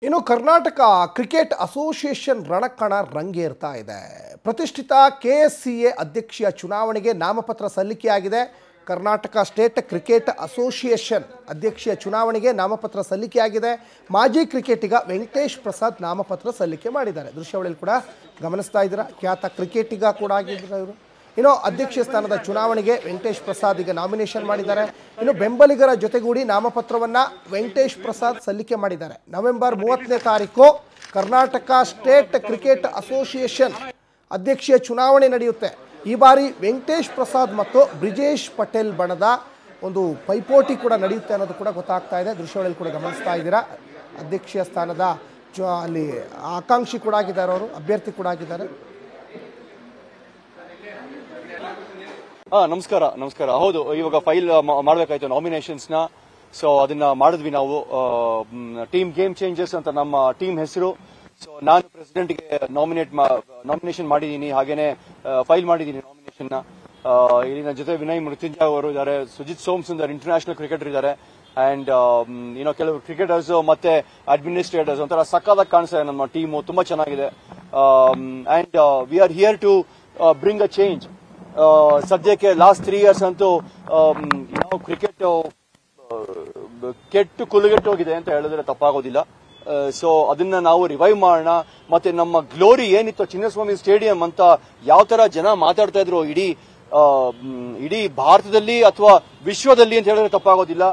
ಇನ್ನು Karnataka cricket association ರಣಕಣ ರಂಗೇರ್ತಾ ಇದೆ. ಪ್ರತಿಷ್ಠಿತ ಕೆಎಸ್ಸಿಎ ಅಧ್ಯಕ್ಷೀಯ ಚುನಾವಣೆಗೆ ನಾಮಪತ್ರ ಸಲ್ಲಿಕೆಯಾಗಿದೆ. ಕರ್ನಾಟಕ ಸ್ಟೇಟ್ ಕ್ರಿಕೆಟ್ ಅಸೋಸಿಯೇಷನ್ ಅಧ್ಯಕ್ಷೀಯ ಚುನಾವಣೆಗೆ ನಾಮಪತ್ರ ಸಲ್ಲಿಕೆಯಾಗಿದೆ. ಮಾಜಿ ಕ್ರಿಕೆಟಿಗ ವೆಂಕಟೇಶ್ ಪ್ರಸಾದ್ ನಾಮಪತ್ರ ಸಲ್ಲಿಕೆ ಮಾಡಿದ್ದಾರೆ. ದೃಶ್ಯಾವಳಿಯಲ್ಲಿ ಕೂಡ ಗಮನಿಸ್ತಾ ಇದ್ದೀರಾ. ಖ್ಯಾತ ಕ್ರಿಕೆಟಿಗ ಕೂಡ ಆಗಿದ್ದಾರೆ ಇವರು. ಇನ್ನು ಅಧ್ಯಕ್ಷ ಸ್ಥಾನದ ಚುನಾವಣೆಗೆ ವೆಂಕಟೇಶ್ ಪ್ರಸಾದ್ ಈಗ ನಾಮಿನೇಷನ್ ಮಾಡಿದ್ದಾರೆ. ಇನ್ನು ಬೆಂಬಲಿಗರ ಜೊತೆಗೂಡಿ ನಾಮಪತ್ರವನ್ನು ವೆಂಕಟೇಶ್ ಪ್ರಸಾದ್ ಸಲ್ಲಿಕೆ ಮಾಡಿದ್ದಾರೆ. ನವೆಂಬರ್ 30ನೇ ತಾರೀಕು ಕರ್ನಾಟಕ ಸ್ಟೇಟ್ ಕ್ರಿಕೆಟ್ ಅಸೋಸಿಯೇಷನ್ ಅಧ್ಯಕ್ಷೀಯ ಚುನಾವಣೆ ನಡೆಯುತ್ತೆ. ಈ ಬಾರಿ ವೆಂಕಟೇಶ್ ಪ್ರಸಾದ್ ಮತ್ತು ಬ್ರಿಜೇಶ್ ಪಟೇಲ್ ಬಣದ ಒಂದು ಪೈಪೋಟಿ ಕೂಡ ನಡೆಯುತ್ತೆ ಅನ್ನೋದು ಕೂಡ ಗೊತ್ತಾಗ್ತಾ ಇದೆ. ದೃಶ್ಯಾವಳಿಯಲ್ಲಿ ಕೂಡ ಗಮನಿಸ್ತಾ ಇದ್ದೀರಾ. ಅಧ್ಯಕ್ಷೀಯ ಸ್ಥಾನದ ಅಲ್ಲಿ ಆಕಾಂಕ್ಷಿ ಕೂಡ ಆಗಿದ್ದಾರೆ, ಅವರು ಅಭ್ಯರ್ಥಿ ಕೂಡ ಆಗಿದ್ದಾರೆ. ನಮಸ್ಕಾರ. ಹೌದು, ಇವಾಗ ಫೈಲ್ ಮಾಡಬೇಕಾಯ್ತು ನಾಮಿನೇಷನ್ಸ್ ನ. ಸೊ ಅದನ್ನ ಮಾಡಿದ್ವಿ ನಾವು. ಟೀಮ್ ಗೇಮ್ ಚೇಂಜರ್ಸ್ ಅಂತ ನಮ್ಮ ಟೀಮ್ ಹೆಸರು. ಸೊ ನಾನು ಪ್ರೆಸಿಡೆಂಟ್ ಗೆ ನಾಮಿನೇಷನ್ ಮಾಡಿದ್ದೀನಿ, ಹಾಗೇನೆ ಫೈಲ್ ಮಾಡಿದ್ದೀನಿ ನಾಮಿನೇಷನ್ ನ. ಇಲ್ಲಿ ನನ್ನ ಜೊತೆ ವಿನಯ್ ಮೃತ್ಯುಂಜಯ ಅವರು ಇದ್ದಾರೆ, ಸುಜಿತ್ ಸೋಮಸುಂದರ್ ಇಂಟರ್ನ್ಯಾಷನಲ್ ಕ್ರಿಕೆಟರ್ ಇದ್ದಾರೆ, ಅಂಡ್ ಕೆಲವು ಕ್ರಿಕೆಟರ್ಸ್ ಮತ್ತೆ ಅಡ್ಮಿನಿಸ್ಟ್ರೇಟರ್ಸ್ ಒಂಥರ ಸಕ್ಕದಾಗಿ ಕಾಣಿಸ್ತಾ ಇದೆ. ನಮ್ಮ ಟೀಮು ತುಂಬಾ ಚೆನ್ನಾಗಿದೆ. And we are here to bring a change. ಸದ್ಯಕ್ಕೆ ಲಾಸ್ಟ್ 3 years ಅಂತೂ ಯಾವ ಕ್ರಿಕೆಟ್ ಕೆಟ್ಟು ಕುಲುಗೆಟ್ಟು ಹೋಗಿದೆ ಅಂತ ಹೇಳಿದ್ರೆ ತಪ್ಪಾಗೋದಿಲ್ಲ. ಸೊ ಅದನ್ನ ನಾವು ರಿವೈವ್ ಮಾಡೋಣ. ಮತ್ತೆ ನಮ್ಮ ಗ್ಲೋರಿ ಏನಿತ್ತು ಚಿನ್ನಸ್ವಾಮಿ ಸ್ಟೇಡಿಯಂ ಅಂತ ಯಾವ ತರ ಜನ ಮಾತಾಡ್ತಾ ಇದ್ರು ಇಡೀ ಭಾರತದಲ್ಲಿ ಅಥವಾ ವಿಶ್ವದಲ್ಲಿ ಅಂತ ಹೇಳಿದ್ರೆ ತಪ್ಪಾಗೋದಿಲ್ಲ.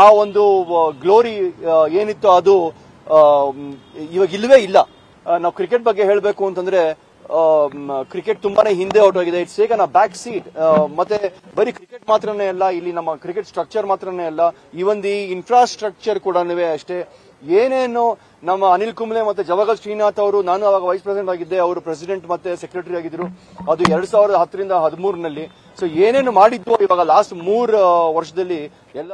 ಆ ಒಂದು ಗ್ಲೋರಿ ಏನಿತ್ತು ಅದು ಇವಾಗ ಇಲ್ಲವೇ ಇಲ್ಲ. ನಾವು ಕ್ರಿಕೆಟ್ ಬಗ್ಗೆ ಹೇಳಬೇಕು ಅಂತಂದ್ರೆ ಕ್ರಿಕೆಟ್ ತುಂಬಾನೇ ಹಿಂದೆ ಹೊರಟೋಗಿದೆ. It's taken a back seat. ಮತ್ತೆ ಬರೀ ಕ್ರಿಕೆಟ್ ಮಾತ್ರನೇ ಅಲ್ಲ, ಇಲ್ಲಿ ನಮ್ಮ ಕ್ರಿಕೆಟ್ ಸ್ಟ್ರಕ್ಚರ್ ಮಾತ್ರನೇ ಅಲ್ಲ, ಈವನ್ ದಿ ಇನ್ಫ್ರಾಸ್ಟ್ರಕ್ಚರ್ ಕೂಡ ಅಷ್ಟೇ. ಏನೇನು ನಮ್ಮ ಅನಿಲ್ ಕುಂಬ್ಳೆ ಮತ್ತೆ ಜವಗಲ್ ಶ್ರೀನಾಥ್ ಅವರು, ನಾನು ಅವಾಗ ವೈಸ್ ಪ್ರೆಸಿಡೆಂಟ್ ಆಗಿದ್ದೆ, ಅವರು ಪ್ರೆಸಿಡೆಂಟ್ ಮತ್ತೆ ಸೆಕ್ರೆಟರಿ ಆಗಿದ್ರು, ಅದು 2010ರಿಂದ 13ರಲ್ಲಿ. ಸೊ ಏನೇನು ಮಾಡಿದ್ದು ಇವಾಗ ಲಾಸ್ಟ್ 3 ವರ್ಷದಲ್ಲಿ ಎಲ್ಲ